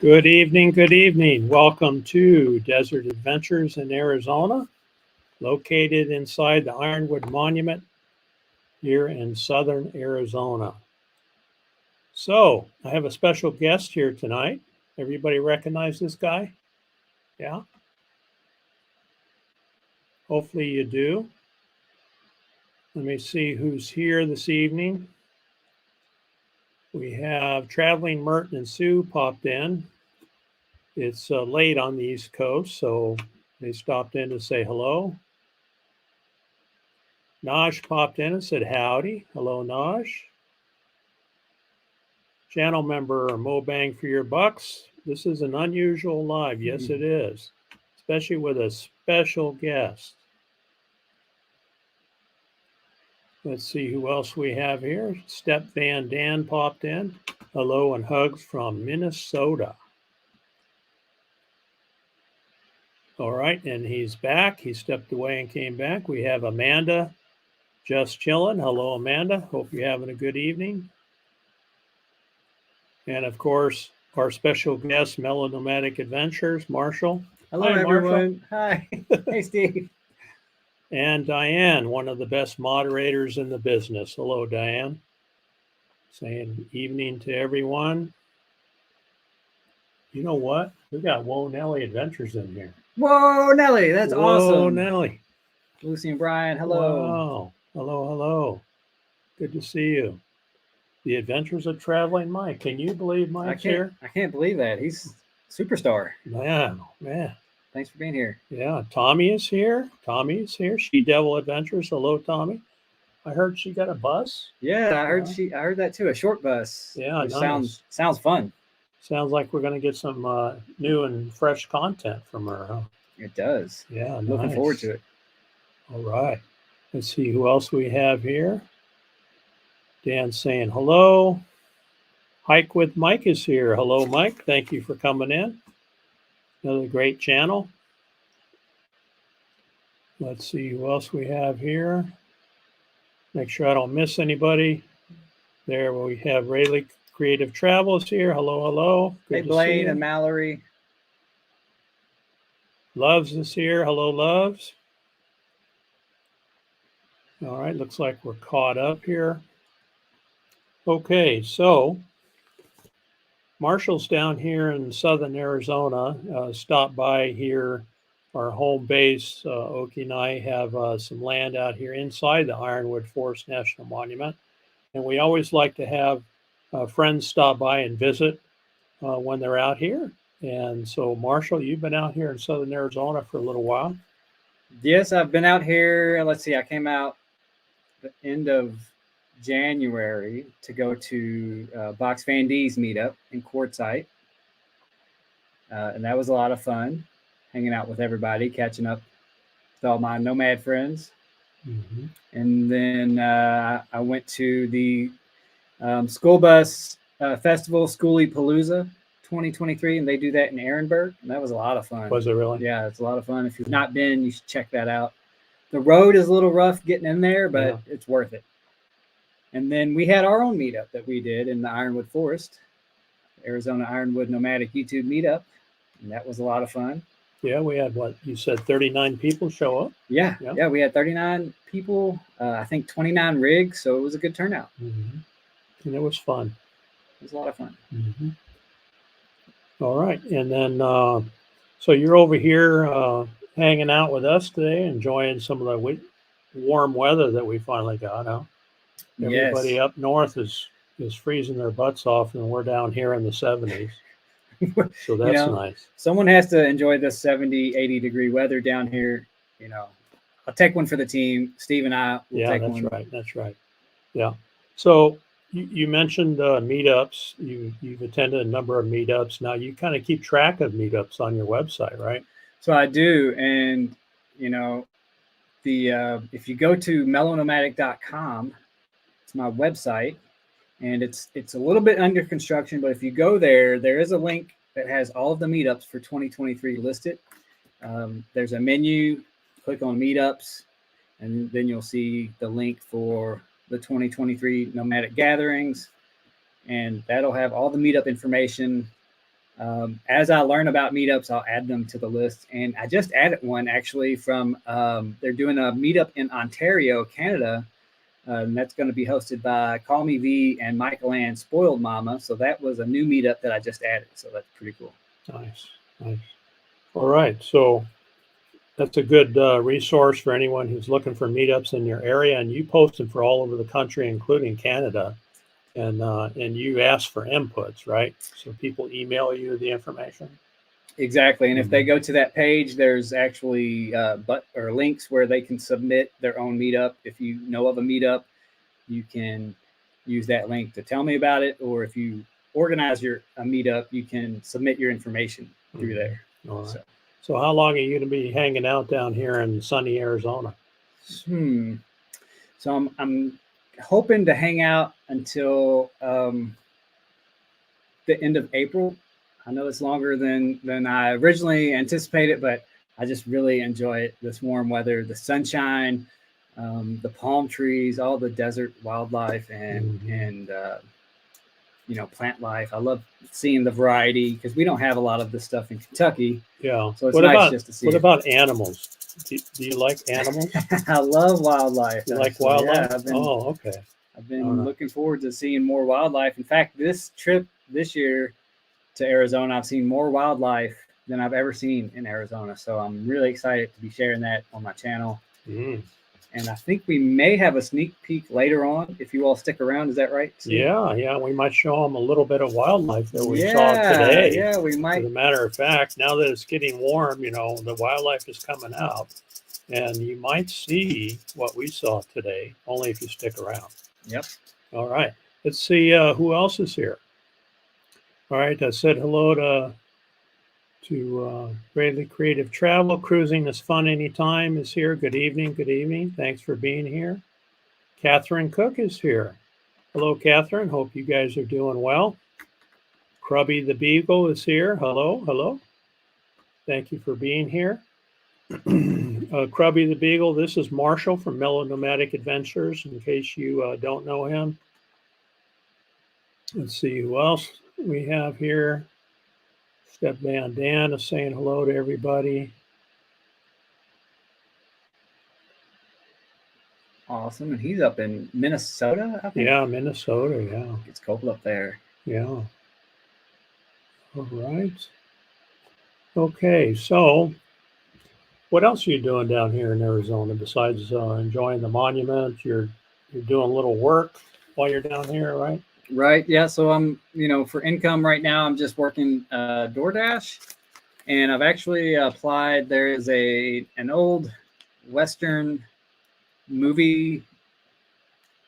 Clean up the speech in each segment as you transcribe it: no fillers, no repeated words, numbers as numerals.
Good evening, good evening. Welcome to Desert Adventures in Arizona, located inside the Ironwood Monument here in southern Arizona. So, I have a special guest here tonight. Everybody recognize this guy? Yeah, hopefully you do. Let me see who's here this evening. We have Traveling Merton and Sue popped in. It's late on the East Coast, so they stopped in to say hello. Naj popped in and said howdy. Hello, Naj. Channel member Mo Bang for your bucks. This is an unusual live. Yes, it is, especially with a special guest. Let's see who else we have here. Step Van Dan popped in. Hello and hugs from Minnesota. All right, and he's back. He stepped away and came back. We have Amanda just chilling. Hello, Amanda. Hope you're having a good evening. And of course, our special guest, Nomadic Adventures, Marshall. Hello, Hi, everyone. Hi. Hey, Steve. And Diane, one of the best moderators in the business. Hello, Diane. Saying evening to everyone. You know what? We got Whoa Nelly Adventures in here. Whoa, Nelly. That's awesome. Whoa, Nelly. Lucy and Brian, hello. Wow. Hello, hello. Good to see you. The Adventures of Traveling Mike. Can you believe Mike's here? I can't believe that. He's a superstar. Man. Thanks for being here. Yeah, Tommy is here. She Devil Adventures. Hello, Tommy. I heard she got a bus. Yeah, I heard that too. A short bus. Yeah, which nice. sounds fun. Sounds like we're going to get some new and fresh content from her. Huh? It does. Yeah, looking forward to it. All right. Let's see who else we have here. Dan's saying hello. Hike with Mike is here. Hello, Mike. Thank you for coming in. Another great channel. Let's see who else we have here. Make sure I don't miss anybody. There we have Rayleigh Creative Travels here. Hello, hello. Good hey, Blaine and Mallory. Loves is here. Hello, Loves. All right, looks like we're caught up here. Okay, so Marshall's down here in southern Arizona. Stopped by here, our home base. Okie and I have some land out here inside the Ironwood Forest National Monument. And we always like to have friends stop by and visit when they're out here. And so, Marshall, you've been out here in southern Arizona for a little while. Yes, I've been out here. Let's see, I came out the end of January to go to Box Van D's meetup in Quartzsite. And that was a lot of fun, hanging out with everybody, catching up with all my nomad friends. Mm-hmm. And then I went to the school bus festival, Schoolie Palooza 2023, and they do that in Ehrenberg, and that was a lot of fun. Was it really? Yeah, it's a lot of fun. If you've not been, you should check that out. The road is a little rough getting in there, but it's worth it. And then we had our own meetup that we did in the Ironwood Forest, Arizona Ironwood Nomadic YouTube meetup, and that was a lot of fun. Yeah, we had what you said, 39 people show up. Yeah, we had 39 people. I think 29 rigs, so it was a good turnout. Mm-hmm. And it was fun. It was a lot of fun. Mm-hmm. All right, and then so you're over here hanging out with us today, enjoying some of the warm weather that we finally got. Huh? Everybody up north is freezing their butts off, and we're down here in the 70s. So that's nice. Someone has to enjoy this 70, 80 degree weather down here. I'll take one for the team. Steve and I will take one. That's right. Yeah. So you mentioned meetups. You've attended a number of meetups. Now you kind of keep track of meetups on your website, right? So I do. And, if you go to mellownomadic.com, it's my website. And it's a little bit under construction, but if you go there, there is a link that has all of the meetups for 2023 listed. There's a menu, click on meetups, and then you'll see the link for the 2023 nomadic gatherings. And that'll have all the meetup information As I learn about meetups, I'll add them to the list. And I just added one actually from, they're doing a meetup in Ontario, Canada. And that's going to be hosted by Call Me V and Michael Ann Spoiled Mama. So that was a new meetup that I just added. So that's pretty cool. Nice. All right. So that's a good resource for anyone who's looking for meetups in your area. And you post them for all over the country, including Canada. And you ask for inputs, right? So people email you the information. Exactly. And if they go to that page, there's actually links where they can submit their own meetup. If you know of a meetup, you can use that link to tell me about it. Or if you organize a meetup, you can submit your information through there. All right. So how long are you going to be hanging out down here in sunny Arizona? So I'm hoping to hang out until the end of April. I know it's longer than I originally anticipated, but I just really enjoy it. This warm weather, the sunshine, the palm trees, all the desert wildlife, and plant life. I love seeing the variety because we don't have a lot of this stuff in Kentucky. Yeah. So it's nice just to see. What about animals? Do you like animals? I love wildlife. You like wildlife? Yeah, okay. I've been looking forward to seeing more wildlife. In fact, this trip this year to Arizona, I've seen more wildlife than I've ever seen in Arizona. So I'm really excited to be sharing that on my channel. And I think we may have a sneak peek later on if you all stick around. Is that right, Steve? Yeah. We might show them a little bit of wildlife that we saw today. Yeah, we might. As a matter of fact, now that it's getting warm, the wildlife is coming out. And you might see what we saw today, only if you stick around. Yep. All right. Let's see who else is here. All right. I said hello to Bradley Creative Travel. Cruising is fun anytime is here. Good evening. Good evening. Thanks for being here. Catherine Cook is here. Hello, Catherine. Hope you guys are doing well. Krubby the Beagle is here. Hello. Thank you for being here. Krubby the Beagle, this is Marshall from Mellow Nomadic Adventures, in case you don't know him. Let's see who else we have here. Step Van Dan is saying hello to everybody. Awesome. And he's up in Minnesota, I think. Yeah, Minnesota, yeah. It's cold up there. Yeah. All right. Okay, so what else are you doing down here in Arizona besides enjoying the monument? You're doing a little work while you're down here, right? Right. Yeah. So I'm, for income right now, I'm just working DoorDash, and I've actually applied. There is an old Western movie,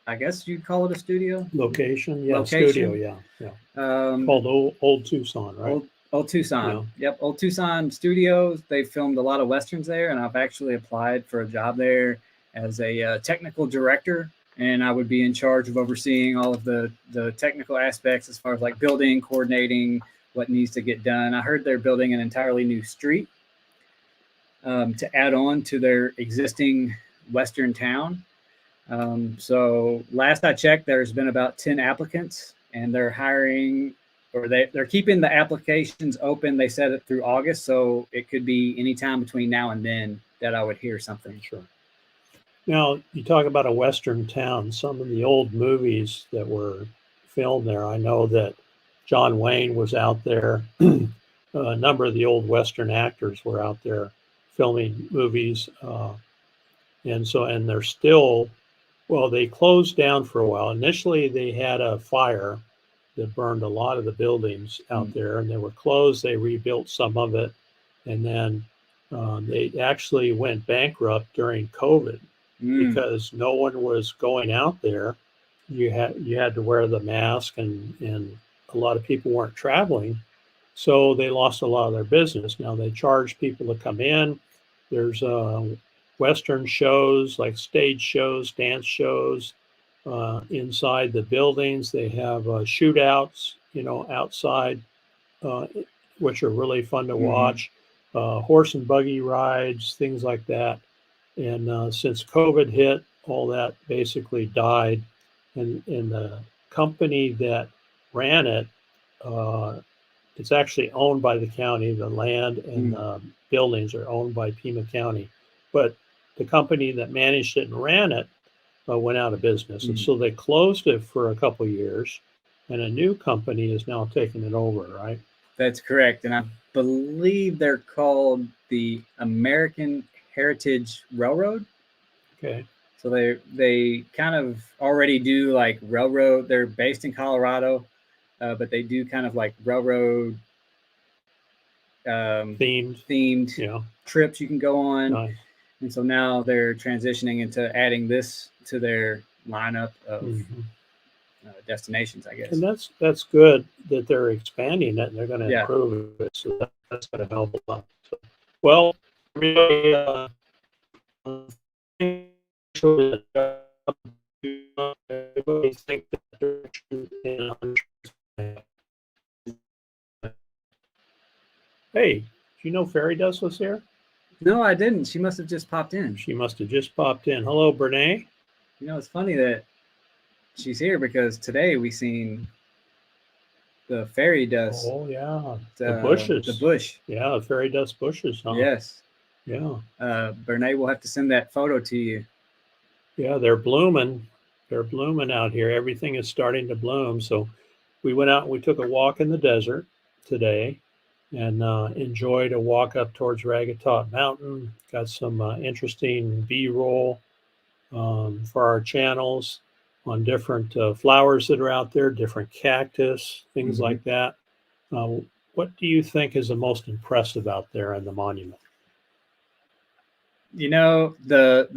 I guess you'd call it a studio location. Yeah, studio. Yeah. Called Old Tucson, right? Old Tucson. Yeah. Yep. Old Tucson Studios. They filmed a lot of Westerns there, and I've actually applied for a job there as a technical director. And I would be in charge of overseeing all of the technical aspects as far as like building, coordinating what needs to get done. I heard they're building an entirely new street to add on to their existing Western town. So last I checked, there's been about 10 applicants, and they're hiring, or they're keeping the applications open. They said it through August, so it could be anytime between now and then that I would hear something. Sure. Now, you talk about a Western town. Some of the old movies that were filmed there, I know that John Wayne was out there. A number of the old Western actors were out there filming movies. And they're still, well, they closed down for a while. Initially, they had a fire that burned a lot of the buildings out there, and they were closed. They rebuilt some of it. And then they actually went bankrupt during COVID. Because no one was going out there. You had to wear the mask, and a lot of people weren't traveling, so they lost a lot of their business. Now they charge people to come in. There's Western shows, like stage shows, dance shows inside the buildings. They have shootouts, outside, which are really fun to watch. Horse and buggy rides, things like that. And since COVID hit, all that basically died. And the company that ran it It's actually owned by the county. The land and buildings are owned by Pima County, but the company that managed it and ran it went out of business, and so they closed it for a couple of years, and a new company is now taking it over. Right? That's correct, and I believe they're called the American Heritage Railroad. Okay. So they kind of already do like railroad. They're based in Colorado, but they do kind of like railroad themed trips you can go on. Nice. And so now they're transitioning into adding this to their lineup of destinations, I guess. And that's good that they're expanding it and they're going to improve it. So that's going to help a lot. So, well, everybody, think that direction. Hey, do you know Fairy Dust was here? No, I didn't. She must have just popped in. She must have just popped in. Hello, Brene. You know, it's funny that she's here because today we seen the fairy dust. Oh yeah, the bushes. The bush. Yeah, the fairy dust bushes. Huh? Yes. Yeah. Brene will have to send that photo to you. Yeah, they're blooming. They're blooming out here. Everything is starting to bloom. So we went out and we took a walk in the desert today and enjoyed a walk up towards Ragged Top Mountain. Got some interesting B-roll for our channels on different flowers that are out there, different cactus, things like that. What do you think is the most impressive out there in the monument? You know, the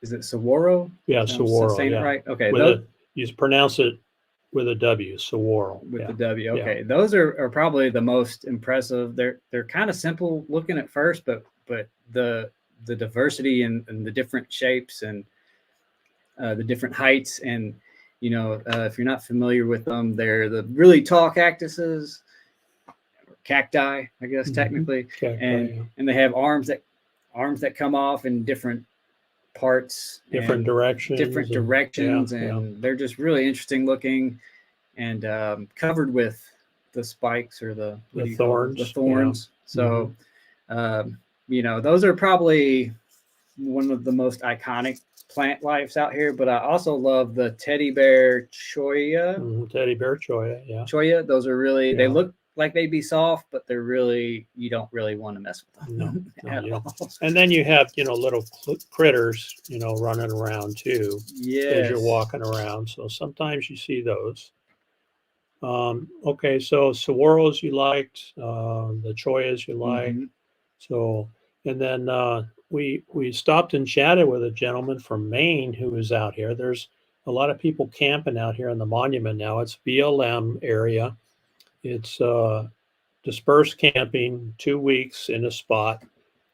is it saguaro? Yeah, saguaro. Saying it right? Okay. You pronounce it with a W, saguaro. With the W. Okay. Yeah. Those are probably the most impressive. They're kind of simple looking at first, but the diversity and the different shapes and the different heights, and you know, if you're not familiar with them, they're the really tall cactuses, cacti, I guess technically, and they have arms that come off in different parts, different directions, and they're just really interesting looking, and covered with the spikes or the thorns. So, you know, those are probably one of the most iconic plant lives out here. But I also love the teddy bear cholla. Teddy bear cholla, yeah. Cholla. Those are really they look like they'd be soft, but they're really, you don't really want to mess with them. No. And then you have, you know, little critters, you know, running around too. As you're walking around. So sometimes you see those. Okay, so saguaros you liked, the chollas you liked. So, and then we stopped and chatted with a gentleman from Maine who was out here. There's a lot of people camping out here on the monument now. It's BLM area. It's dispersed camping, 2 weeks in a spot.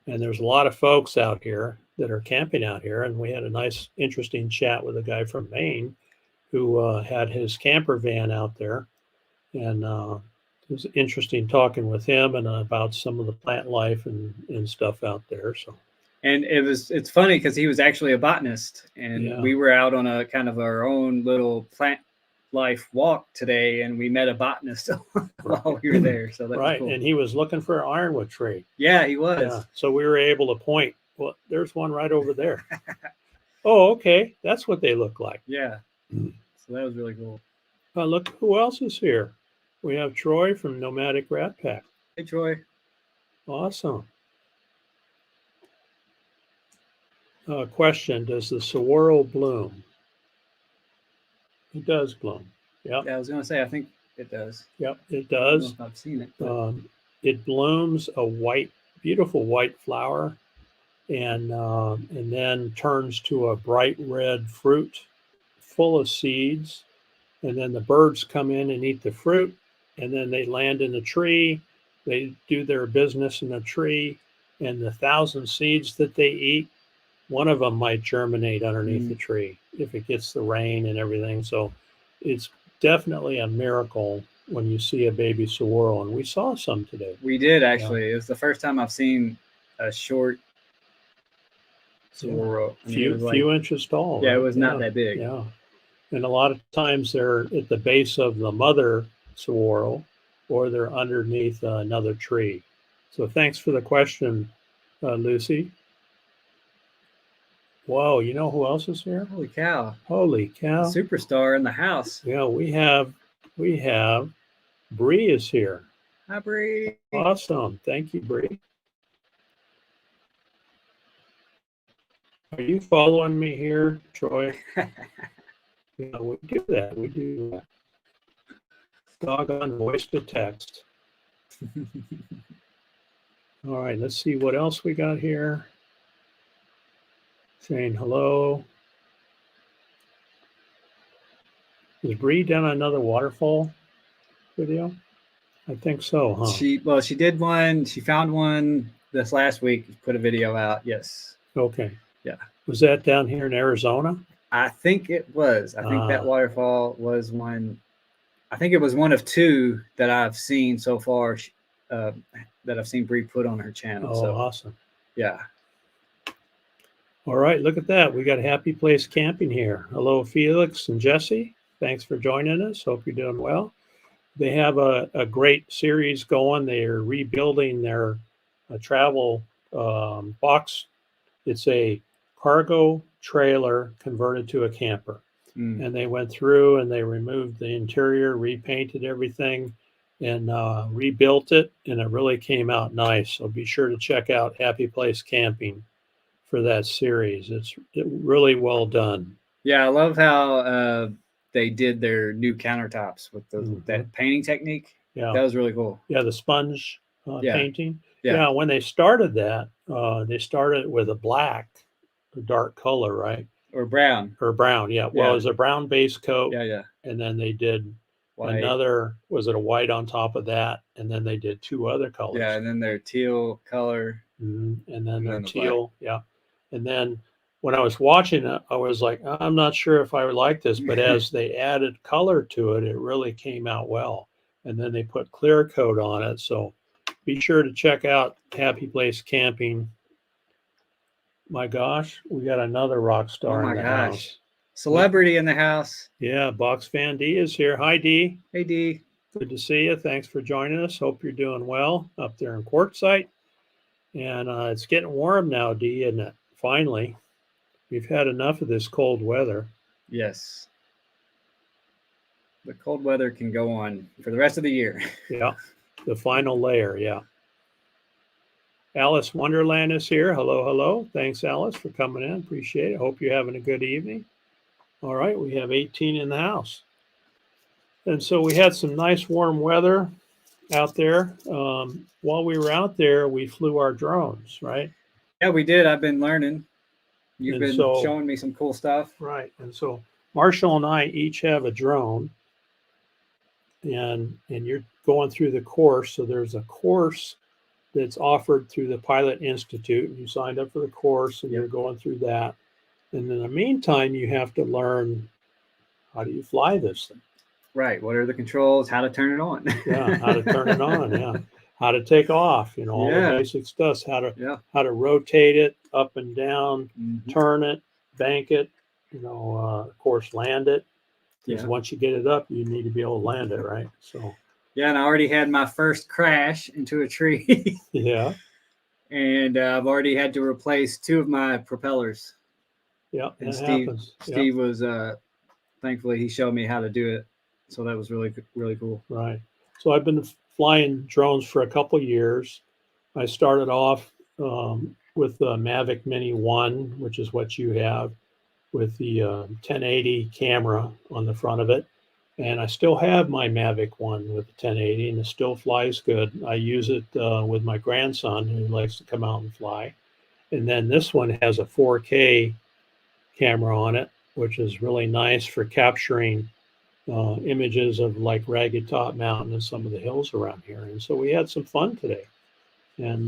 And there's a lot of folks out here that are camping out here. And we had a nice, interesting chat with a guy from Maine who had his camper van out there. And it was interesting talking with him and about some of the plant life and stuff out there. So, and it's funny because he was actually a botanist, and we were out on a kind of our own little plant life walk today, and we met a botanist while we were there. So that was cool. And he was looking for an ironwood tree. Yeah, he was. Yeah. So we were able to point. Well, there's one right over there. Oh, okay, that's what they look like. Yeah. So that was really cool. Look who else is here. We have Troy from Nomadic Rat Pack. Hey, Troy. Awesome. Question: does the saguaro bloom? It does bloom. Yeah. Yeah, I was going to say, I think it does. Yep, it does. I don't know if I've seen it. But... it blooms a beautiful white flower, and then turns to a bright red fruit full of seeds. And then the birds come in and eat the fruit, and then they land in the tree. They do their business in the tree, and the 1,000 seeds that they eat, one of them might germinate underneath the tree if it gets the rain and everything. So it's definitely a miracle when you see a baby saguaro, and we saw some today. We did, actually. Yeah. It was the first time I've seen a short saguaro. Few inches tall. Yeah, right? It was not that big. Yeah. And a lot of times they're at the base of the mother saguaro, or they're underneath another tree. So thanks for the question, Lucy. Whoa, you know who else is here? Holy cow. Holy A cow. superstar in the house. Yeah, we have Bree is here. Hi, Bree. Awesome. Thank you, Bree. Are you following me here, Troy? Yeah, we do that. We do that. Doggone voice to text. All right, let's see what else we got here. Saying hello. Has Bree done another waterfall video? I think so, huh? She did one. She found one this last week. Put a video out. Yes. Okay. Yeah. Was that down here in Arizona? I think it was. I think that waterfall was one. I think it was one of two that I've seen so far. That I've seen Bree put on her channel. Oh, so awesome. yeah. All right, look at that. We got Happy Place Camping here. Hello, Felix and Jesse. Thanks for joining us. Hope you're doing well. They have a great series going. They're rebuilding their travel box. It's a cargo trailer converted to a camper. And they went through and they removed the interior, repainted everything, and rebuilt it. And it really came out nice. So be sure to check out Happy Place Camping for that series. It's really well done. Yeah, I love how they did their new countertops with that painting technique. Yeah, that was really cool. Yeah, the sponge painting. Yeah, when they started that, they started with a black, a dark color, right? Or brown. Yeah. Well, it was a brown base coat. Yeah. And then they did white. Another, was it a white on top of that? And then they did two other colors. Yeah, and then their teal color. Mm-hmm. And then their teal. Black. Yeah. And then when I was watching it, I was like, I'm not sure if I would like this, but as they added color to it, it really came out well. And then they put clear coat on it. So be sure to check out Happy Place Camping. My gosh, we got another rock star in the house. Celebrity in the house. Yeah, Box Fan D is here. Hi, D. Hey, D. Good to see you. Thanks for joining us. Hope you're doing well up there in Quartzsite. And it's getting warm now, D, isn't it? Finally. We've had enough of this cold weather. Yes. The cold weather can go on for the rest of the year. Yeah, the final layer, yeah. Alice Wonderland is here. Hello, hello. Thanks, Alice, for coming in. Appreciate it. Hope you're having a good evening. All right, we have 18 in the house. And so we had some nice warm weather out there. While we were out there, we flew our drones, right? Yeah, we did. I've been learning. You've been showing me some cool stuff. Right. And so Marshall and I each have a drone. And you're going through the course. So there's a course that's offered through the Pilot Institute. And you signed up for the course and you're going through that. And in the meantime, you have to learn, how do you fly this thing? Right. What are the controls? How to turn it on? Yeah. How to turn it on. Yeah. How to take off, all the basic stuff, how to rotate it up and down, turn it, bank it, of course, land it. Because once you get it up, you need to be able to land it, right? So. Yeah, and I already had my first crash into a tree. Yeah. And I've already had to replace two of my propellers. Yeah, and Steve was, thankfully, he showed me how to do it. So that was really, really cool. Right. So I've been flying drones for a couple of years. I started off with the Mavic Mini 1, which is what you have, with the 1080 camera on the front of it. And I still have my Mavic 1 with the 1080, and it still flies good. I use it with my grandson, who likes to come out and fly. And then this one has a 4K camera on it, which is really nice for capturing images of like Ragged Top Mountain and some of the hills around here. And so we had some fun today. And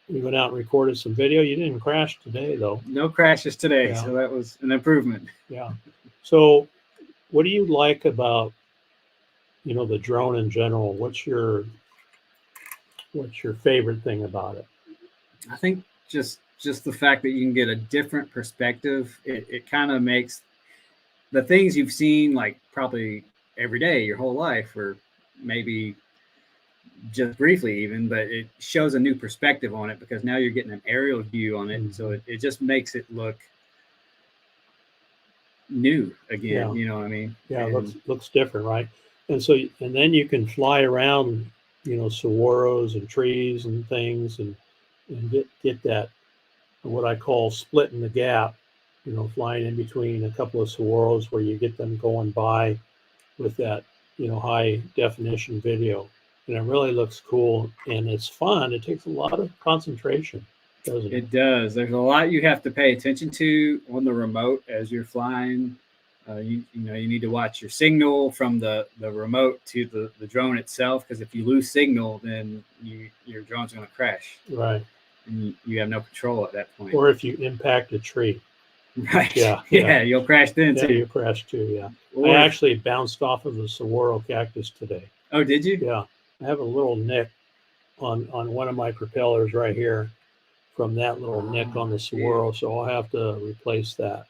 we went out and recorded some video. You didn't crash today, though. No crashes today, so that was an improvement. Yeah. So what do you like about, the drone in general? What's your favorite thing about it? I think just the fact that you can get a different perspective. It kind of makes the things you've seen like probably every day your whole life, or maybe just briefly even, but it shows a new perspective on it because now you're getting an aerial view on it. Mm-hmm. So it just makes it look new again. Yeah. You know what I mean? Yeah, looks different, right? And so, and then you can fly around, saguaros and trees and things, and get that, what I call splitting the gap, flying in between a couple of saguaros where you get them going by with that, high definition video. And it really looks cool and it's fun. It takes a lot of concentration, doesn't it? It does. There's a lot you have to pay attention to on the remote as you're flying. You need to watch your signal from the remote to the drone itself, because if you lose signal, then your drone's going to crash. Right. And you have no control at that point. Or if you impact a tree. Right. Yeah, you'll crash then too. Yeah, you crash too, yeah. Or I actually bounced off of the saguaro cactus today. Oh, did you? Yeah. I have a little nick on one of my propellers right here from that little nick on the saguaro, so I'll have to replace that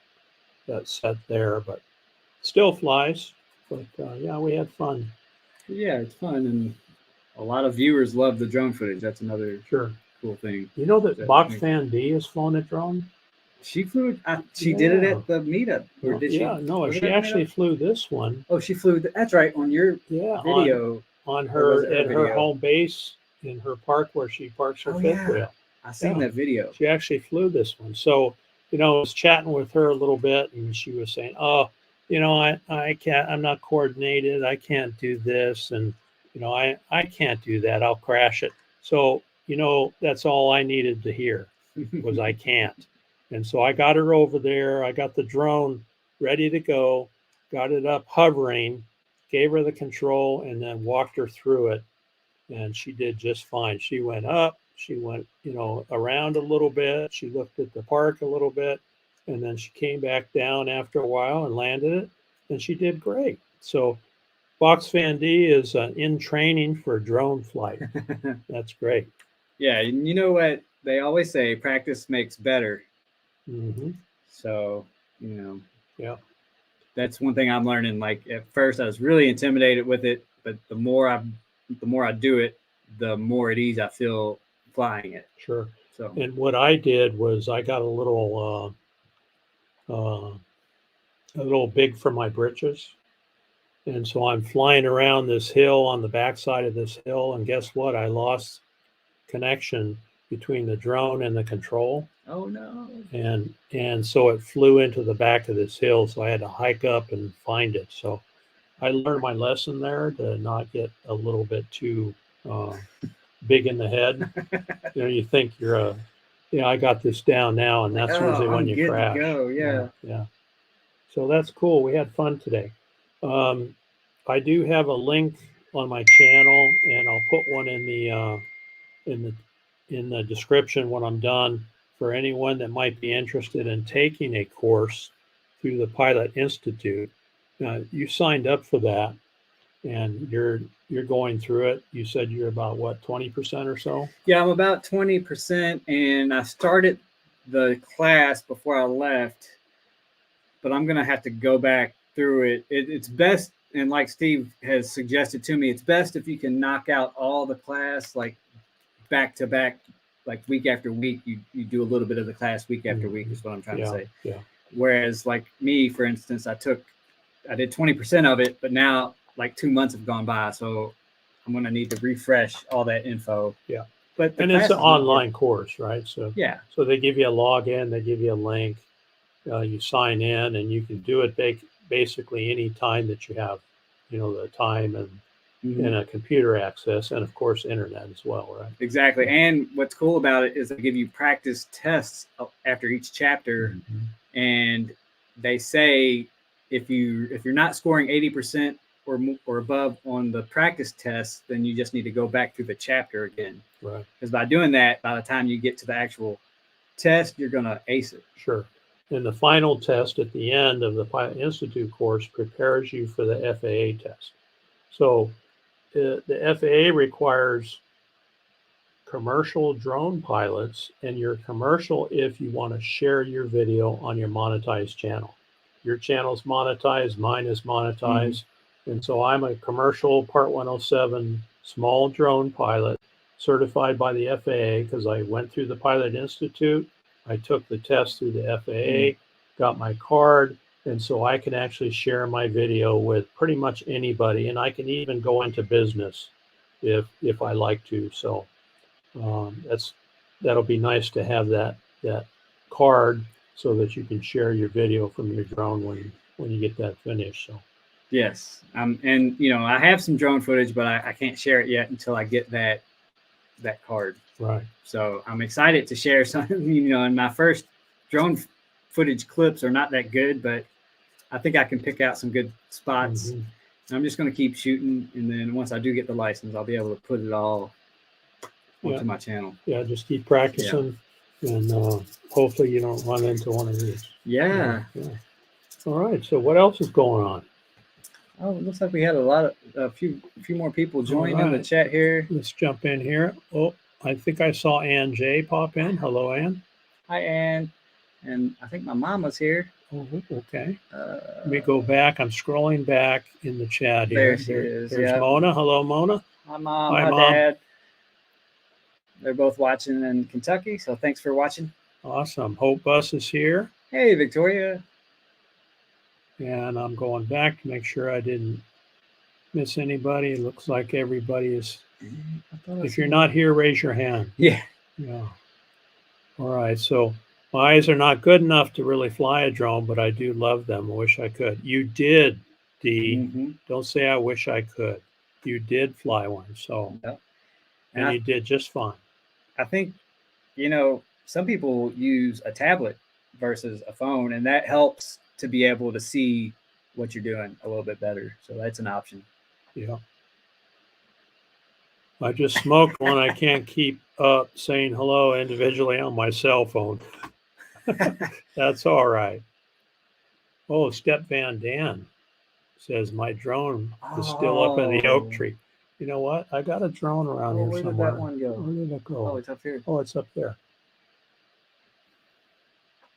set there, but still flies. But yeah, we had fun. Yeah, it's fun, and a lot of viewers love the drone footage. That's another cool thing. You know that Box Fan D has flown a drone? She flew. She did it at the meetup, or did she? Yeah, no, she actually flew this one. Oh, she flew. That's right, on your video. On her at her home base in her park where she parks her fifth wheel. I seen that video. She actually flew this one. So, I was chatting with her a little bit, and she was saying, "Oh, I can't. I'm not coordinated. I can't do this, and I can't do that. I'll crash it." So, that's all I needed to hear was I can't. And so I got her over there. I got the drone ready to go, got it up hovering, gave her the control, and then walked her through it. And she did just fine. She went up, she went, around a little bit. She looked at the park a little bit, and then she came back down after a while and landed it, and she did great. So Box Fan D is in training for drone flight. That's great. Yeah, and you know what? They always say practice makes better. Mm-hmm. So, yeah, that's one thing I'm learning. Like at first I was really intimidated with it, but the more I do it, the more at ease I feel flying it. Sure. So, and what I did was I got a little big for my britches. And so I'm flying around this hill on the backside of this hill. And guess what? I lost connection between the drone and the control. Oh no. And so it flew into the back of this hill. So I had to hike up and find it. So I learned my lesson there to not get a little bit too big in the head. You think you're I got this down now, and that's usually when you crash. Yeah. So that's cool. We had fun today. I do have a link on my channel, and I'll put one in the description when I'm done, for anyone that might be interested in taking a course through the Pilot Institute. You signed up for that, and you're going through it. You said you're about what, 20% or so? Yeah, I'm about 20%, and I started the class before I left, but I'm gonna have to go back through it. It's best, and like Steve has suggested to me, it's best if you can knock out all the class like back to back, like week after week. You do a little bit of the class week after week is what I'm trying to say. Yeah. Whereas like me, for instance, I did 20% of it, but now like 2 months have gone by, so I'm going to need to refresh all that info. Yeah. But and it's an online course, right? So yeah. So they give you a login, they give you a link, you sign in, and you can do it basically any time that you have, the time and a computer access, and of course internet as well, right? Exactly. And what's cool about it is they give you practice tests after each chapter, and they say if you're not scoring 80% or above on the practice test, then you just need to go back through the chapter again. Right. Because by doing that, by the time you get to the actual test, you're going to ace it. Sure. And the final test at the end of the Pilot Institute course prepares you for the FAA test. So the FAA requires commercial drone pilots, and you're commercial if you want to share your video on your monetized channel. Your channel's monetized, mine is monetized. And so I'm a commercial Part 107 small drone pilot, certified by the FAA because I went through the Pilot Institute. I took the test through the FAA, got my card, and so I can actually share my video with pretty much anybody, and I can even go into business if I like to. So that'll be nice to have that card so that you can share your video from your drone when you get that finished. So yes, and I have some drone footage, but I can't share it yet until I get that card. Right. So I'm excited to share some. And my first drone footage clips are not that good, but I think I can pick out some good spots. Mm-hmm. I'm just going to keep shooting, and then once I do get the license, I'll be able to put it all onto my channel. Yeah, just keep practicing, and hopefully you don't run into one of these. Yeah. All right. So what else is going on? Oh, it looks like we had a few more people join in the chat here. Let's jump in here. Oh, I think I saw Ann J pop in. Hello, Ann. Hi, Ann. And I think my mama's here. Oh, okay. Let me go back. I'm scrolling back in the chat here. There she is. There's Mona. Hello, Mona. Hi, Mom. Hi, Hi, Mom. Dad. They're both watching in Kentucky, so thanks for watching. Awesome. Hope Bus is here. Hey, Victoria. And I'm going back to make sure I didn't miss anybody. It looks like everybody is. If you're not here, raise your hand. Yeah. Yeah. All right. So my eyes are not good enough to really fly a drone, but I do love them. I wish I could. You did, Dee. Mm-hmm. Don't say I wish I could. You did fly one. So, and you did just fine. I think, some people use a tablet versus a phone, and that helps to be able to see what you're doing a little bit better. So that's an option. Yeah. I just smoked one. I can't keep up saying hello individually on my cell phone. That's all right. Oh, Step Van Dan says my drone is still up in the oak tree. You know what? I got a drone around here somewhere. Where did that one go? Where did it go? Oh, it's up here. Oh, it's up there.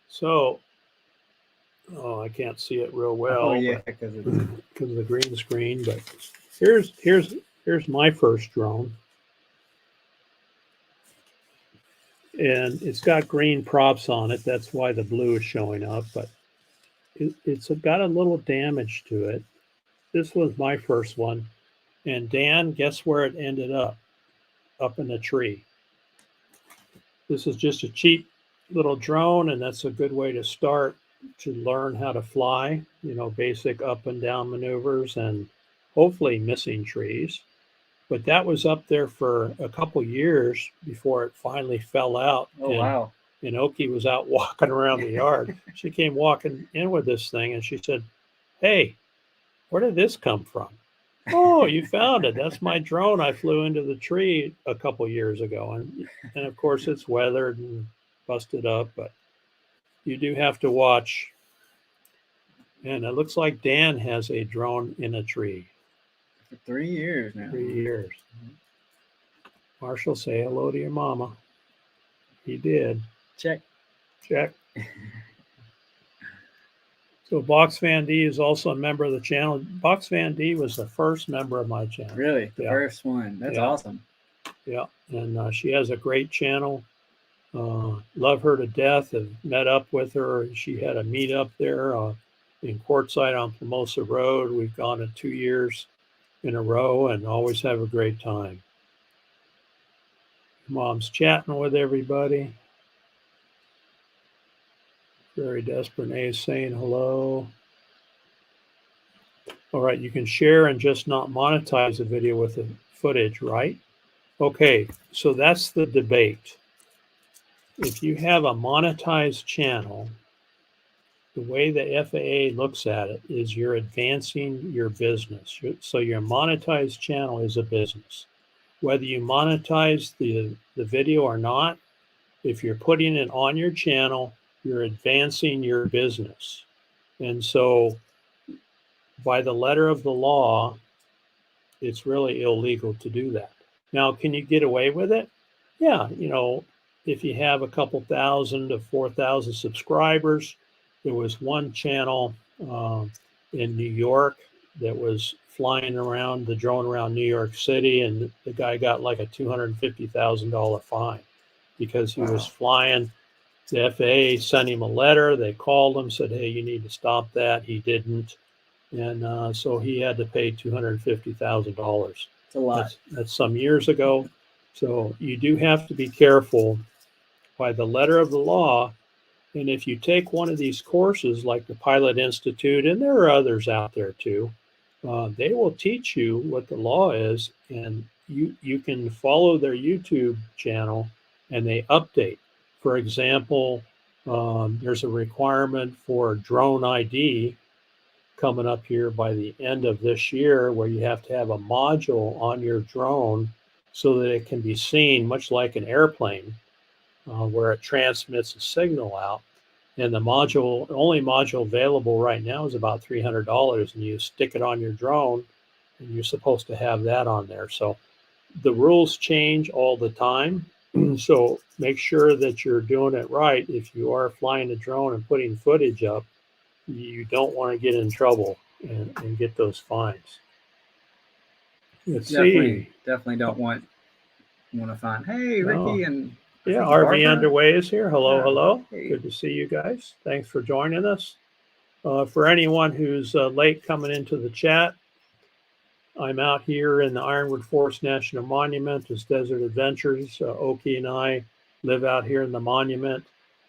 So, I can't see it real well. Oh yeah, because of the green screen. But here's my first drone, and it's got green props on it. That's why the blue is showing up. But it's got a little damage to it. This was my first one, and Dan, guess where it ended up? Up in a tree. This is just a cheap little drone, and that's a good way to start to learn how to fly, basic up and down maneuvers and hopefully missing trees. But that was up there for a couple years before it finally fell out. Oh, wow. And Oki was out walking around the yard. She came walking in with this thing and she said, "Hey, where did this come from?" "Oh, you found it. That's my drone. I flew into the tree a couple years ago." And of course it's weathered and busted up, but you do have to watch. And it looks like Dan has a drone in a tree. For 3 years now. 3 years. Marshall, say hello to your mama. He did. Check. So Box Van D is also a member of the channel. Box Van D was the first member of my channel. Really? The first one. That's awesome. Yeah. And she has a great channel. Love her to death. Have met up with her. She had a meetup there in Quartzsite on Formosa Road. We've gone to 2 years in a row and always have a great time. Mom's chatting with everybody. Very Desperate is saying hello. All right, you can share and just not monetize the video with the footage, right? Okay, so that's the debate. If you have a monetized channel, the way the FAA looks at it is you're advancing your business. So your monetized channel is a business. Whether you monetize the video or not, if you're putting it on your channel, you're advancing your business. And so by the letter of the law, it's really illegal to do that. Now, can you get away with it? Yeah, if you have a couple thousand to 4,000 subscribers. There was one channel in New York that was flying around the drone around New York City, and the guy got like a $250,000 fine because he was flying. The FAA sent him a letter. They called him, said, "Hey, you need to stop that." He didn't, and so he had to pay $250,000. It's a lot. That's some years ago. So you do have to be careful by the letter of the law. And if you take one of these courses like the Pilot Institute, and there are others out there too, they will teach you what the law is, and you can follow their YouTube channel, and they update. For example, there's a requirement for drone ID coming up here by the end of this year, where you have to have a module on your drone so that it can be seen, much like an airplane, where it transmits a signal out. And the only module available right now is about $300, and you stick it on your drone, and you're supposed to have that on there. So the rules change all the time. So make sure that you're doing it right. If you are flying a drone and putting footage up, you don't want to get in trouble and get those fines. Let's see. Definitely don't want to find. Hey, Ricky and yeah, RV Barbara. Underway is here. Hello, hello. Hey. Good to see you guys. Thanks for joining us. For anyone who's late coming into the chat, I'm out here in the Ironwood Forest National Monument as Desert Adventures. Oki and I live out here in the monument.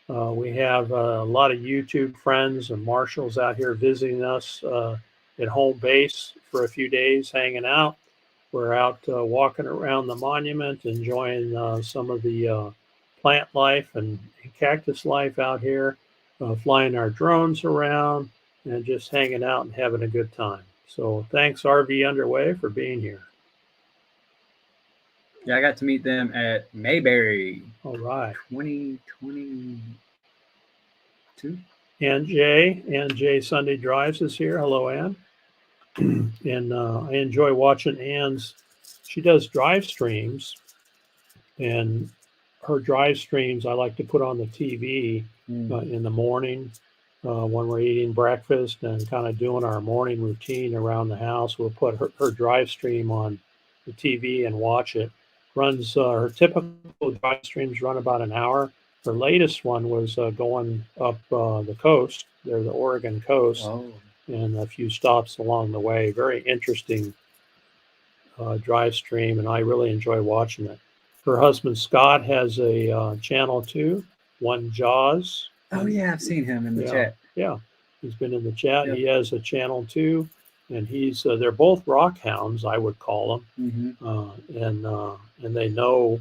We have a lot of YouTube friends and marshals out here visiting us at home base for a few days, hanging out. We're out walking around the monument, enjoying some of the plant life and cactus life out here, flying our drones around, and just hanging out and having a good time. So thanks, RV Underway, for being here. Yeah, I got to meet them at Mayberry. All right. 2022. Ann J Sunday Drives is here. Hello, Ann. And I enjoy watching Ann's. She does drive streams, and her drive streams I like to put on the TV in the morning when we're eating breakfast and kind of doing our morning routine around the house. We'll put her drive stream on the TV and watch it. Runs her typical drive streams run about an hour. Her latest one was going up the coast. They're the Oregon coast, and a few stops along the way. Very interesting drive stream, and I really enjoy watching it. Her husband Scott has a channel too, One Jaws. Oh yeah, I've seen him in the chat. Yeah, he's been in the chat. Yep. He has a channel too, and he's they're both rock hounds, I would call them, and they know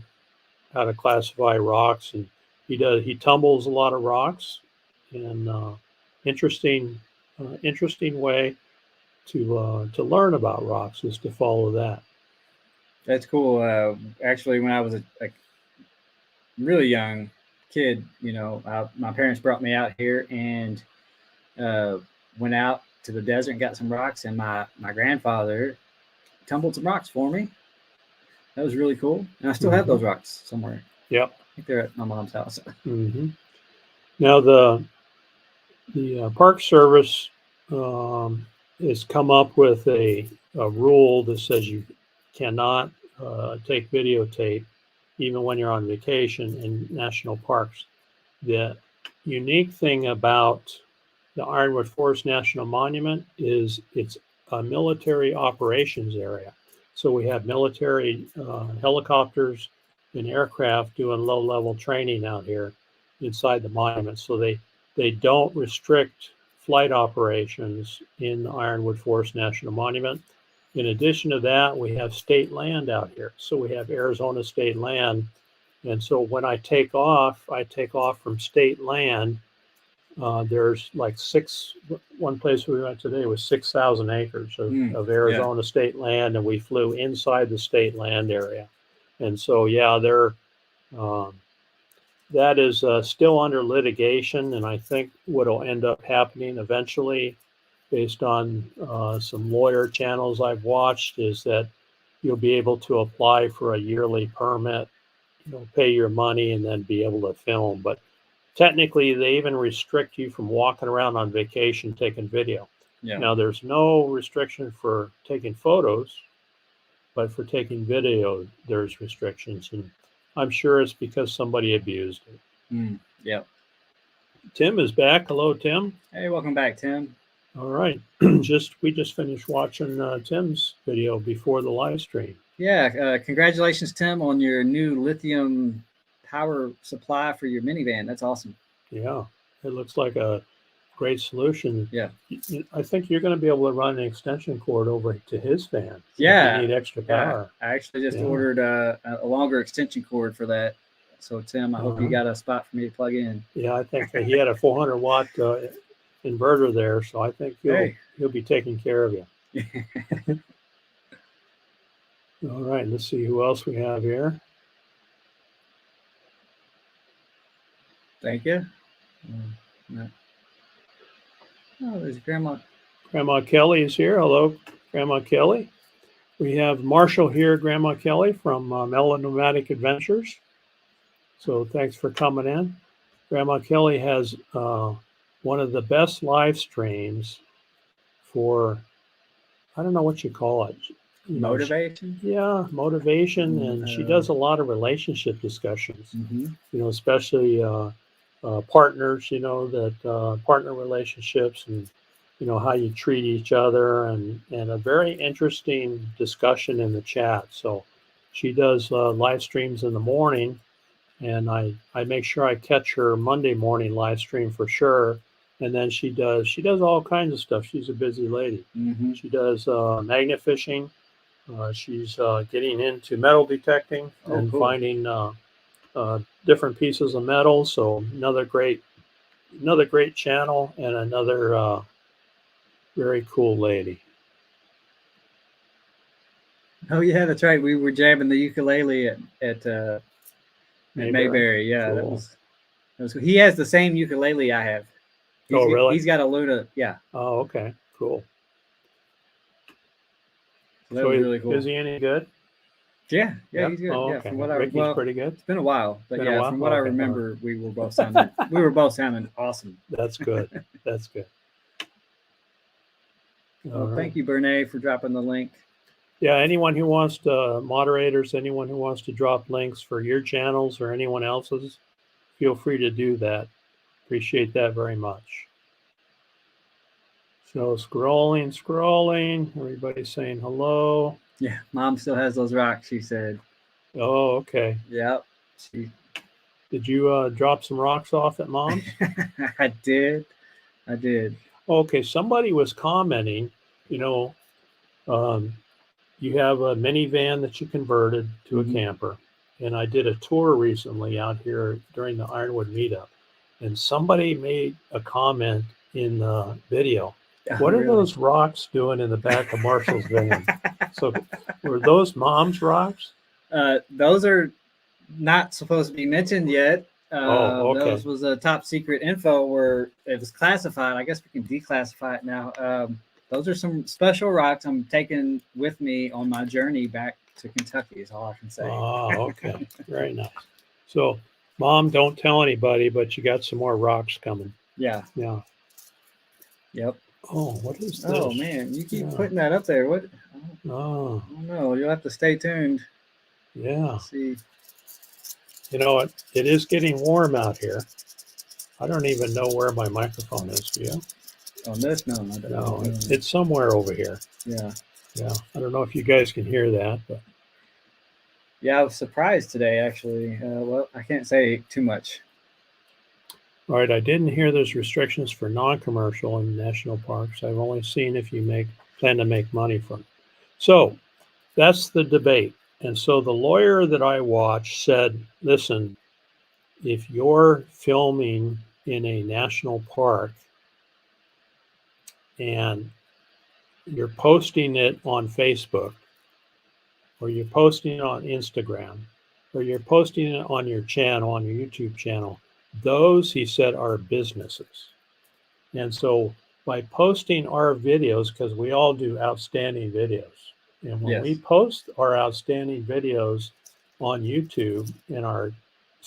how to classify rocks, and he tumbles a lot of rocks, and interesting way to learn about rocks is to follow that. That's cool. Actually, when I was a really young kid, my parents brought me out here and went out to the desert and got some rocks, and my grandfather tumbled some rocks for me. That was really cool, and I still have those rocks somewhere. Yep, I think they're at my mom's house. Now the Park Service has come up with a rule that says you cannot take videotape even when you're on vacation in national parks. The unique thing about the Ironwood Forest National Monument is it's a military operations area. So we have military helicopters and aircraft doing low-level training out here inside the monument. So they don't restrict flight operations in the Ironwood Forest National Monument. In addition to that, we have state land out here. So we have Arizona state land. And so when I take off from state land. There's like one place we went today was 6,000 acres of Arizona state land, and we flew inside the state land area. And so, that is still under litigation. And I think what will end up happening eventually, based on some lawyer channels I've watched, is that you'll be able to apply for a yearly permit, pay your money, and then be able to film. But technically, they even restrict you from walking around on vacation taking video. Yeah. Now, there's no restriction for taking photos, but for taking video, there's restrictions. And I'm sure it's because somebody abused it. Yeah. Tim is back. Hello, Tim. Hey, welcome back, Tim. All right. We just finished watching Tim's video before the live stream. Yeah. Congratulations, Tim, on your new lithium power supply for your minivan. That's awesome. Yeah. It looks like a great solution. Yeah. I think you're going to be able to run an extension cord over to his van. Yeah. If you need extra power. I actually just ordered a longer extension cord for that. So, Tim, I hope you got a spot for me to plug in. Yeah, I think he had a 400 watt inverter there, so I think he'll be taking care of you. All right, let's see who else we have here. Thank you. No. Oh, there's Grandma. Grandma Kelly is here. Hello, Grandma Kelly. We have Marshall here, Grandma Kelly from Nomadic Adventures. So thanks for coming in. Grandma Kelly has one of the best live streams for, I don't know what you call it. Motivation? Motivation. And she does a lot of relationship discussions, especially partners, that partner relationships and, how you treat each other and a very interesting discussion in the chat. So she does live streams in the morning. And I make sure I catch her Monday morning live stream for sure. And then she does all kinds of stuff. She's a busy lady. She does magnet fishing. She's getting into metal detecting and finding different pieces of metal. So another great channel and another very cool lady. Oh yeah, that's right. We were jamming the ukulele at Mayberry. Yeah, cool. that was. He has the same ukulele I have. Really? He's got a Luna. Yeah. Oh, okay, cool. So that was really cool. Is he any good? Yeah, he's good. Oh, yeah, okay. from what Ricky's pretty good. It's been a while, but from what I remember, we were both sounding awesome. That's good. That's good. Well, thank you, Bernay, for dropping the link. Yeah, anyone who wants to, moderators, anyone who wants to drop links for your channels or anyone else's, feel free to do that. Appreciate that very much. So scrolling, everybody's saying hello. Yeah, Mom still has those rocks, she said. Oh, okay. Yep. Did you drop some rocks off at Mom's? I did. Okay, somebody was commenting, you have a minivan that you converted to a camper. And I did a tour recently out here during the Ironwood meetup. And somebody made a comment in the video. What are those rocks doing in the back of Marshall's van? So were those Mom's rocks? Those are not supposed to be mentioned yet. Okay. Those was a top secret info where it was classified. I guess we can declassify it now. Those are some special rocks I'm taking with me on my journey back to Kentucky is all I can say. Oh, okay. Very nice. So, Mom, don't tell anybody, but you got some more rocks coming. Yeah. Yep. Oh, what is this? Oh, man. You keep putting that up there. What? Oh. I don't know. You'll have to stay tuned. Yeah. Let's see. It is getting warm out here. I don't even know where my microphone is. Do you? On this? No, I don't know. It's somewhere over here. Yeah. I don't know if you guys can hear that, but yeah, I was surprised today, actually. Well, I can't say too much. All right, I didn't hear there's restrictions for non-commercial in national parks. I've only seen if you plan to make money from it. So that's the debate. And so the lawyer that I watched said, listen, if you're filming in a national park and you're posting it on Facebook, or you're posting it on Instagram, or you're posting it on your channel, on your YouTube channel, those, he said, are businesses. And so by posting our videos, because we all do outstanding videos, and when we post our outstanding videos on YouTube in our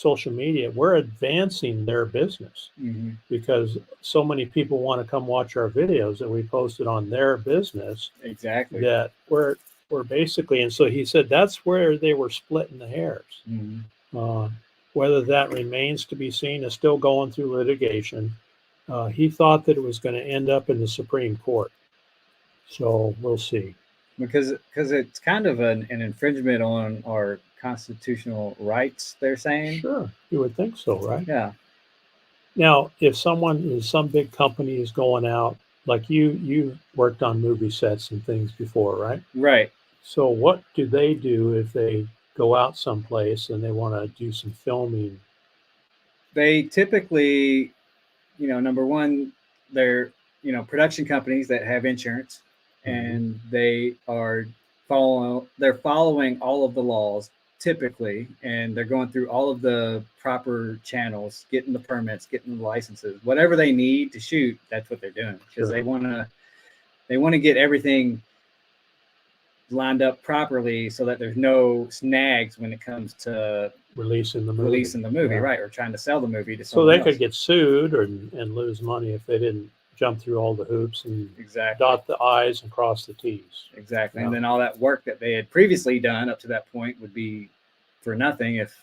social media, we're advancing their business Hmm. because so many people want to come watch our videos that we posted on their business Exactly. that we're basically. And so he said that's where they were splitting the hairs. Hmm. Uh, whether that remains to be seen is still going through litigation. He thought that it was going to end up in the Supreme Court. So we'll see. Because it's kind of an infringement on our constitutional rights, they're saying. Sure, you would think so, right? Yeah. Now, if some big company is going out, like you worked on movie sets and things before, right? Right. So what do they do if they go out someplace and they want to do some filming? They typically, number one, they're, production companies that have insurance, Mm-hmm. and they're following all of the laws typically, and they're going through all of the proper channels, getting the permits, getting the licenses, whatever they need to shoot. That's what they're doing, because Sure. they want to get everything lined up properly so that there's no snags when it comes to Releasing the movie. Yeah. Right, or trying to sell the movie to So someone they else. could get sued and lose money if they didn't jump through all the hoops and Exactly. dot the I's and cross the T's. Exactly. Yeah. And then all that work that they had previously done up to that point would be for nothing if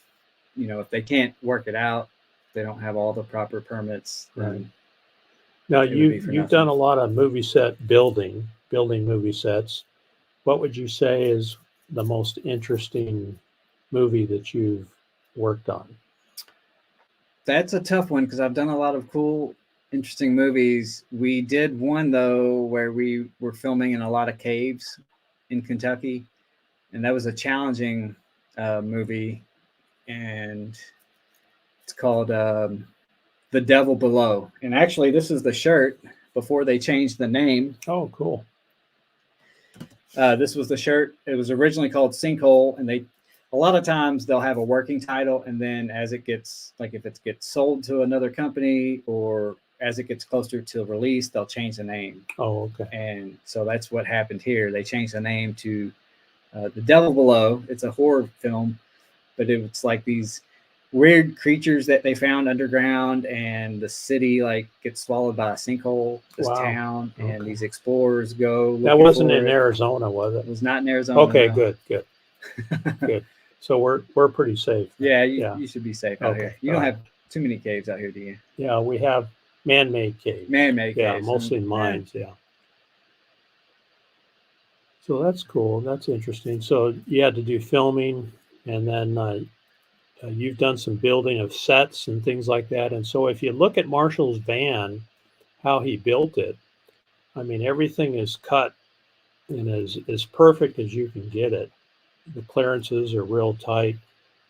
they can't work it out, they don't have all the proper permits. Right. Now you've done a lot of movie set building movie sets. What would you say is the most interesting movie that you've worked on? That's a tough one because I've done a lot of cool, interesting movies. We did one though where we were filming in a lot of caves in Kentucky, and that was a challenging movie, and it's called The Devil Below. And actually, this is the shirt before they changed the name. Oh, cool. This was the shirt. It was originally called Sinkhole, and a lot of times they'll have a working title, and then as it gets, like if it gets sold to another company or as it gets closer to release, they'll change the name. Oh, okay. And so that's what happened here. They changed the name to The Devil Below. It's a horror film, but it's like these weird creatures that they found underground, and the city like gets swallowed by a sinkhole, this town, and these explorers go. That wasn't in Arizona, was it? It was not in Arizona. Okay, no. Good. Good. So we're pretty safe. Yeah, you should be safe out here. You don't have too many caves out here, do you? Yeah, we have man-made caves. Man-made caves. Yeah, mostly mines, yeah. So that's cool. That's interesting. So you had to do filming, and then you've done some building of sets and things like that. And so if you look at Marshall's van, how he built it, I mean, everything is cut and as perfect as you can get it. The clearances are real tight,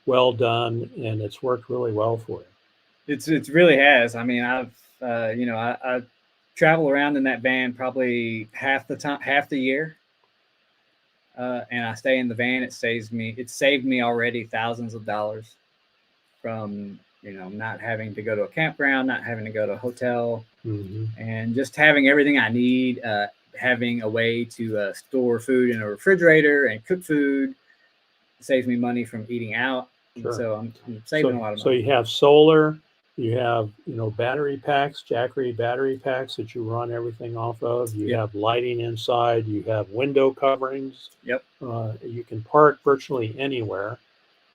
well done, and it's worked really well for you. It really has. I mean, I travel around in that van probably half the year. And I stay in the van. It saved me already thousands of dollars from, not having to go to a campground, not having to go to a hotel, and just having everything I need, having a way to store food in a refrigerator and cook food. It saves me money from eating out. Sure. So I'm saving a lot of money. So you have solar, you have, battery packs, Jackery battery packs that you run everything off of. You have lighting inside. You have window coverings. Yep. You can park virtually anywhere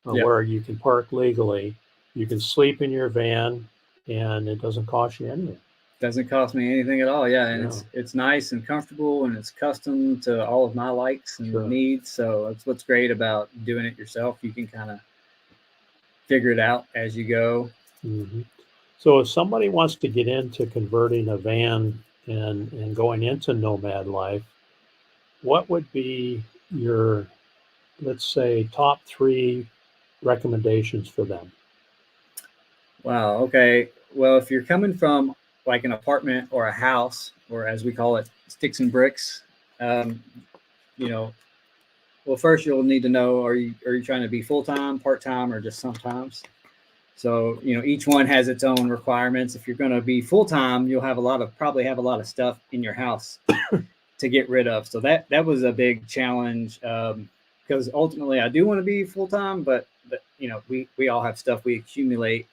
where you can park legally. You can sleep in your van, and it doesn't cost you anything. Doesn't cost me anything at all. Yeah, and it's nice and comfortable, and it's custom to all of my likes and needs. So that's what's great about doing it yourself. You can kind of figure it out as you go. So if somebody wants to get into converting a van and going into nomad life, what would be your, let's say, top 3 recommendations for them? Wow. Okay. Well, if you're coming from like an apartment or a house, or as we call it, sticks and bricks, well, first you'll need to know, are you trying to be full-time, part-time, or just sometimes? So, each one has its own requirements. If you're going to be full-time, you'll probably have a lot of stuff in your house to get rid of. So that was a big challenge, because ultimately I do want to be full-time, but we all have stuff we accumulate,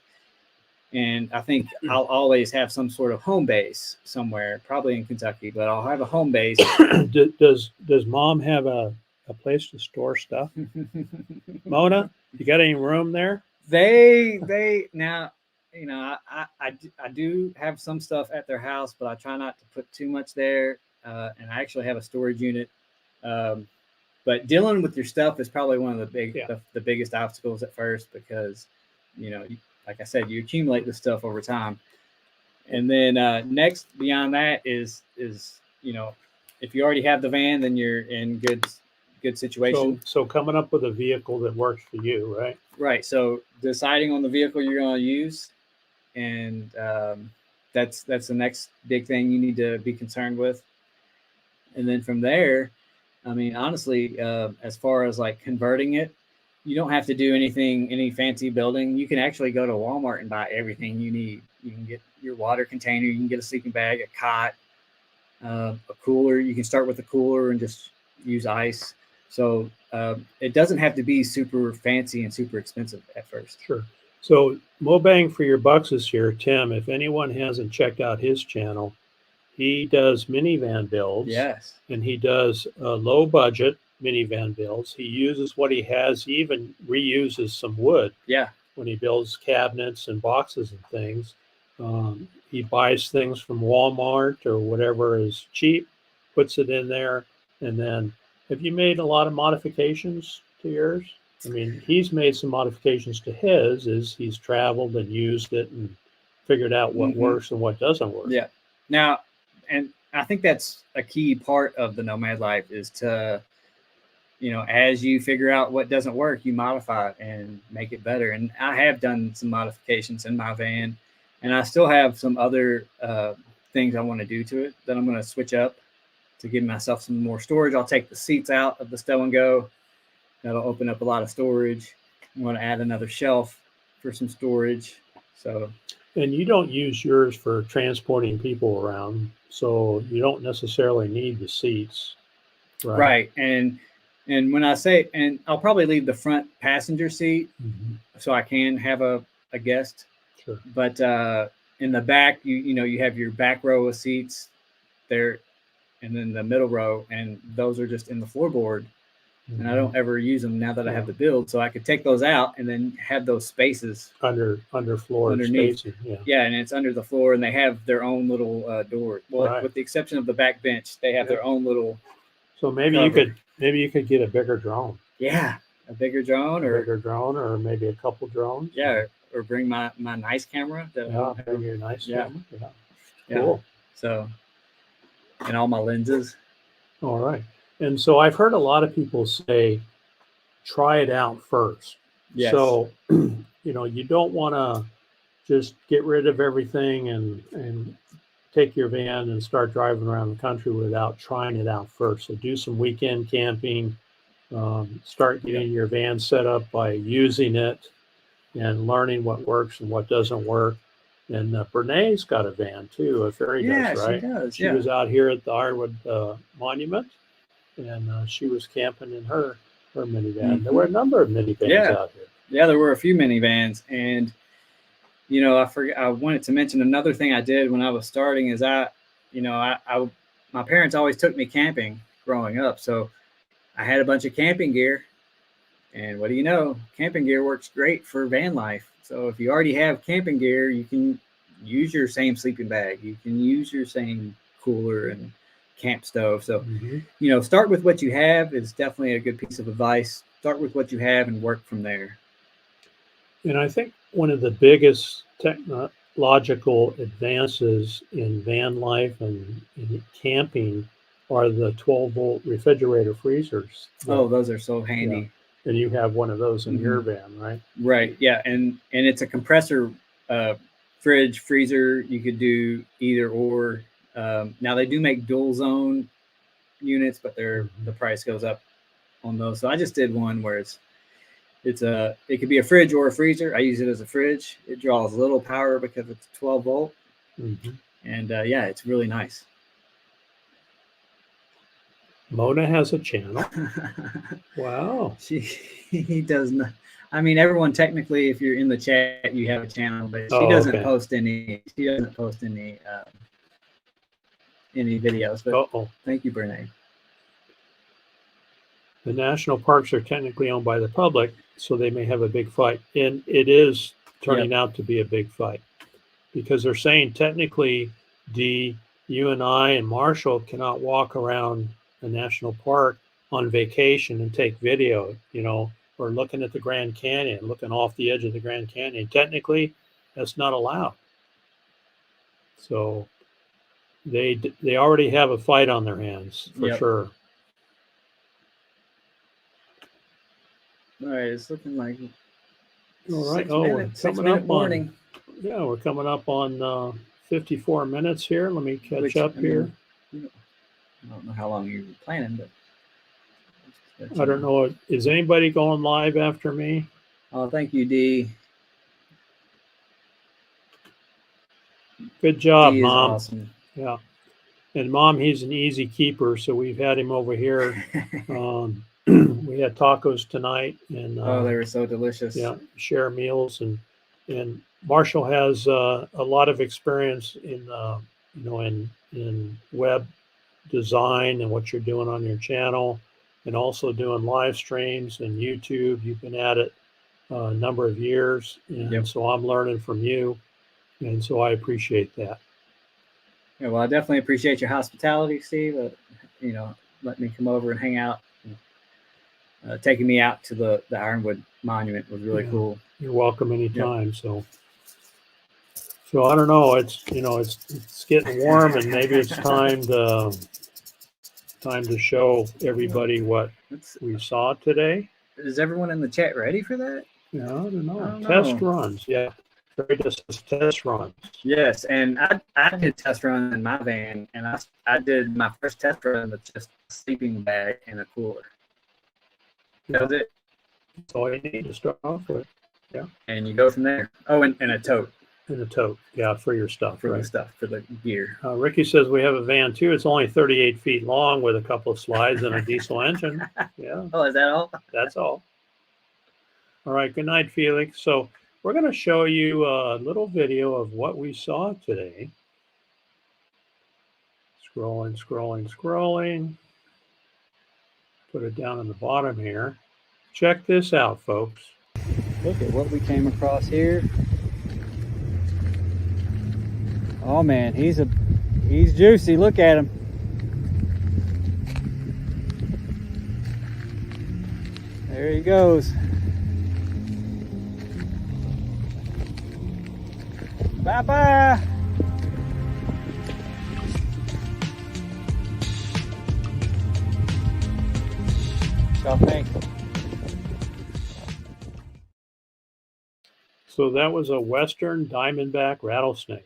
and I think I'll always have some sort of home base somewhere, probably in Kentucky, but I'll have a home base. Does mom have a place to store stuff? Mona, you got any room there? They now, I do have some stuff at their house, but I try not to put too much there. And I actually have a storage unit. But dealing with your stuff is probably one of the biggest obstacles at first, because like I said, you accumulate this stuff over time. And then next beyond that is if you already have the van, then you're in good situation. So coming up with a vehicle that works for you, right? Right. So deciding on the vehicle you're going to use, and that's the next big thing you need to be concerned with. And then from there, I mean, honestly, as far as like converting it, you don't have to do any fancy building. You can actually go to Walmart and buy everything you need. You can get your water container, you can get a sleeping bag, a cot, a cooler. You can start with a cooler and just use ice. So it doesn't have to be super fancy and super expensive at first. Sure. So Mo Bang for Your Bucks is here. Tim, if anyone hasn't checked out his channel, he does minivan builds. Yes. And he does low budget minivan builds. He uses what he has. He even reuses some wood. Yeah. When he builds cabinets and boxes and things. He buys things from Walmart or whatever is cheap, puts it in there, and then have you made a lot of modifications to yours? I mean, he's made some modifications to his as he's traveled and used it and figured out what works and what doesn't work. Yeah. Now, and I think that's a key part of the nomad life is to, as you figure out what doesn't work, you modify it and make it better. And I have done some modifications in my van, and I still have some other things I want to do to it that I'm going to switch up to give myself some more storage. I'll take the seats out of the stow and go. That'll open up a lot of storage. I'm going to add another shelf for some storage. So, and you don't use yours for transporting people around, so you don't necessarily need the seats. Right. And when I say, and I'll probably leave the front passenger seat so I can have a guest. Sure. But in the back, you have your back row of seats there, and then the middle row, and those are just in the floorboard. And I don't ever use them now that I have the build, so I could take those out and then have those spaces under floor underneath. Spacing. Yeah, and it's under the floor, and they have their own little door. Well, with the exception of the back bench, they have their own little. So maybe you could get a bigger drone. Yeah, a bigger drone, or maybe a couple drones. Yeah, or bring my nice camera. Bring your nice camera. Yeah. Cool. So, and all my lenses. All right. And so I've heard a lot of people say, try it out first. Yes. So, you don't want to just get rid of everything and take your van and start driving around the country without trying it out first. So do some weekend camping, start getting your van set up by using it and learning what works and what doesn't work. And Brené's got a van too, a ferry does, right? She does. She was out here at the Ironwood Monument, and she was camping in her minivan. There were a number of minivans out here. Yeah, there were a few minivans. And, I wanted to mention another thing I did when I was starting is my parents always took me camping growing up. So I had a bunch of camping gear. And what do you know? Camping gear works great for van life. So if you already have camping gear, you can use your same sleeping bag. You can use your same cooler and camp stove. So, start with what you have is definitely a good piece of advice. Start with what you have and work from there. And I think one of the biggest technological advances in van life and in camping are the 12-volt refrigerator freezers. Those are so handy. Yeah. And you have one of those in your van, right? Right. Yeah. And it's a compressor fridge, freezer. You could do either or. Now they do make dual zone units, but the price goes up on those. So I just did one where it could be a fridge or a freezer. I use it as a fridge. It draws little power because it's 12 volt. And it's really nice. Mona has a channel. Wow. He does not. I mean, everyone technically, if you're in the chat, you have a channel, but she doesn't post any. She doesn't post any videos. But thank you, Brene. The national parks are technically owned by the public, so they may have a big fight, and it is turning out to be a big fight because they're saying technically, you and I and Marshall cannot walk around a national park on vacation and take video. You know, or looking at the Grand Canyon, looking off the edge of the Grand Canyon. Technically, that's not allowed. So they already have a fight on their hands for sure. All right, it's looking like all right. We're coming up warning. We're coming up on 54 minutes here. Let me catch up here. I don't know how long you were planning, but I don't know. Is anybody going live after me? Oh, thank you, D. Good job, D is Mom. Awesome. Yeah. And Mom, he's an easy keeper, so we've had him over here. We had tacos tonight, and they were so delicious. Yeah, share meals, and Marshall has a lot of experience in in web design and what you're doing on your channel, and also doing live streams and YouTube. You've been at it a number of years, and so I'm learning from you, and so I appreciate that. Yeah, well, I definitely appreciate your hospitality, Steve. Let me come over and hang out. Taking me out to the Ironwood Monument was really cool. You're welcome anytime. So I don't know. It's it's getting warm, and maybe it's time to show everybody what we saw today. Is everyone in the chat ready for that? Yeah, I don't know. Test runs. Yeah. Test runs. Yes, and I did test run in my van, and I did my first test run with just a sleeping bag and a cooler. That was it. That's all you need to start off with. Yeah. And you go from there. Oh, and a tote. And a tote. Yeah, for your stuff. For the stuff, for the gear. Ricky says we have a van too. It's only 38 feet long with a couple of slides and a diesel engine. Yeah. Oh, is that all? That's all. All right. Good night, Felix. So we're going to show you a little video of what we saw today. Scrolling. Put it down on the bottom here. Check this out, folks. Look at what we came across here. Oh man, he's juicy. Look at him. There he goes. Bye-bye. So that was a western diamondback rattlesnake.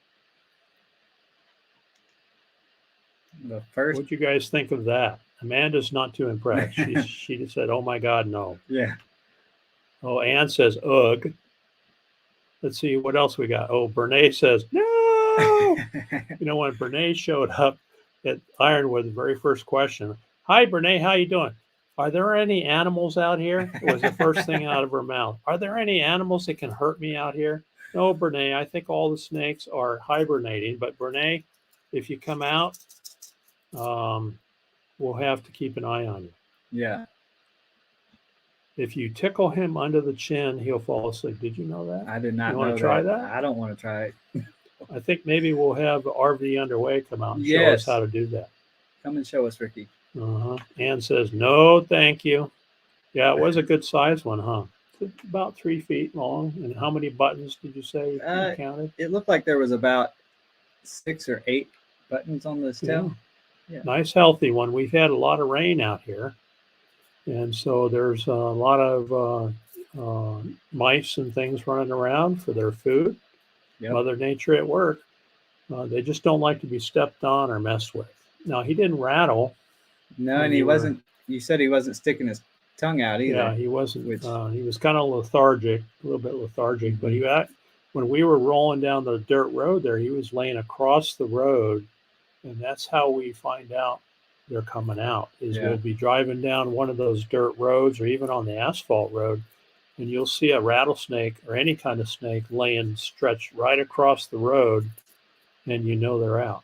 The first. What'd you guys think of that? Amanda's not too impressed. She just said, "Oh my God, no." Yeah. Oh, Ann says, "Ugh." Let's see what else we got. Oh, Brene says, "No." When Brene showed up at Ironwood, the very first question, "Hi, Brene, how you doing? Are there any animals out here?" It was the first thing out of her mouth. "Are there any animals that can hurt me out here?" "No, Brene, I think all the snakes are hibernating. But Brene, if you come out, we'll have to keep an eye on you." Yeah. If you tickle him under the chin, he'll fall asleep. Did you know that? I did not know that. You want to try that? I don't want to try it. I think maybe we'll have RV Underway come out and show us how to do that. Come and show us, Ricky. Ann says, "No, thank you." Yeah, it was a good size one, huh? About 3 feet long. And how many buttons did you say you counted? It looked like there was about 6 or 8 buttons on this tail. Yeah. Nice, healthy one. We've had a lot of rain out here. And so there's a lot of mice and things running around for their food. Yep. Mother Nature at work. They just don't like to be stepped on or messed with. Now, he didn't rattle. No, and he wasn't. You said he wasn't sticking his tongue out either. Yeah, he wasn't. He was kind of lethargic, a little bit lethargic. But when we were rolling down the dirt road there, he was laying across the road, and that's how we find out they're coming out. We'll be driving down one of those dirt roads, or even on the asphalt road, and you'll see a rattlesnake or any kind of snake laying stretched right across the road, and you know they're out.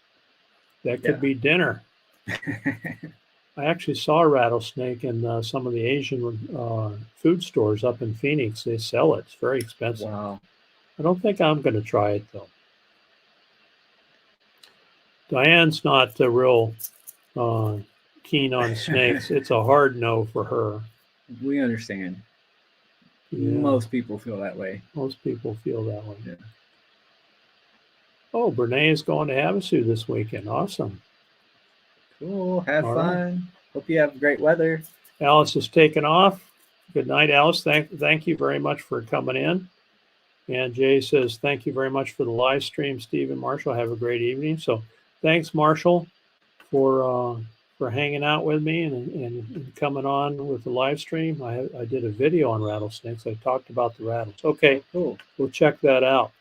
That could be dinner. I actually saw a rattlesnake in some of the Asian food stores up in Phoenix. They sell it. It's very expensive. Wow. I don't think I'm going to try it, though. Diane's not real keen on snakes. It's a hard no for her. We understand. Yeah. Most people feel that way. Most people feel that way. Yeah. Oh, Brene is going to Havasu this weekend. Awesome. Cool. Have All fun. right. Hope you have great weather. Alice is taken off. Good night, Alice. Thank you very much for coming in. And Jay says, thank you very much for the live stream, Steve and Marshall. Have a great evening. So thanks, Marshall, for hanging out with me and coming on with the live stream. I did a video on rattlesnakes. I talked about the rattles. Okay, cool. We'll check that out.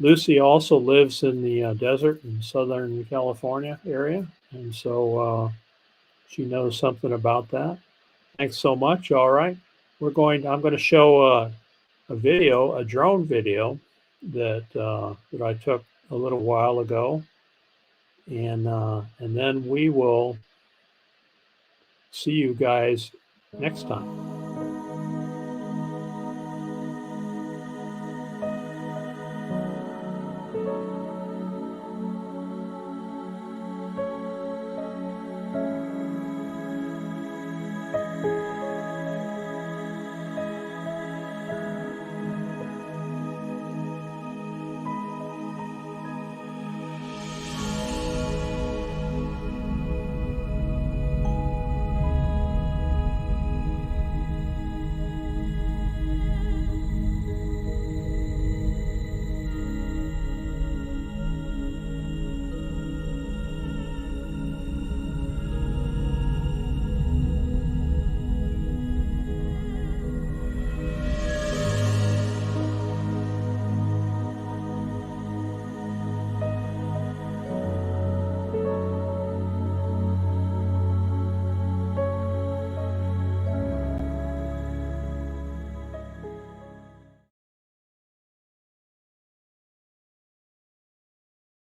Lucy also lives in the desert in Southern California area, and so she knows something about that. Thanks so much. All right, I'm going to show a video, a drone video that I took a little while ago, and then we will see you guys next time.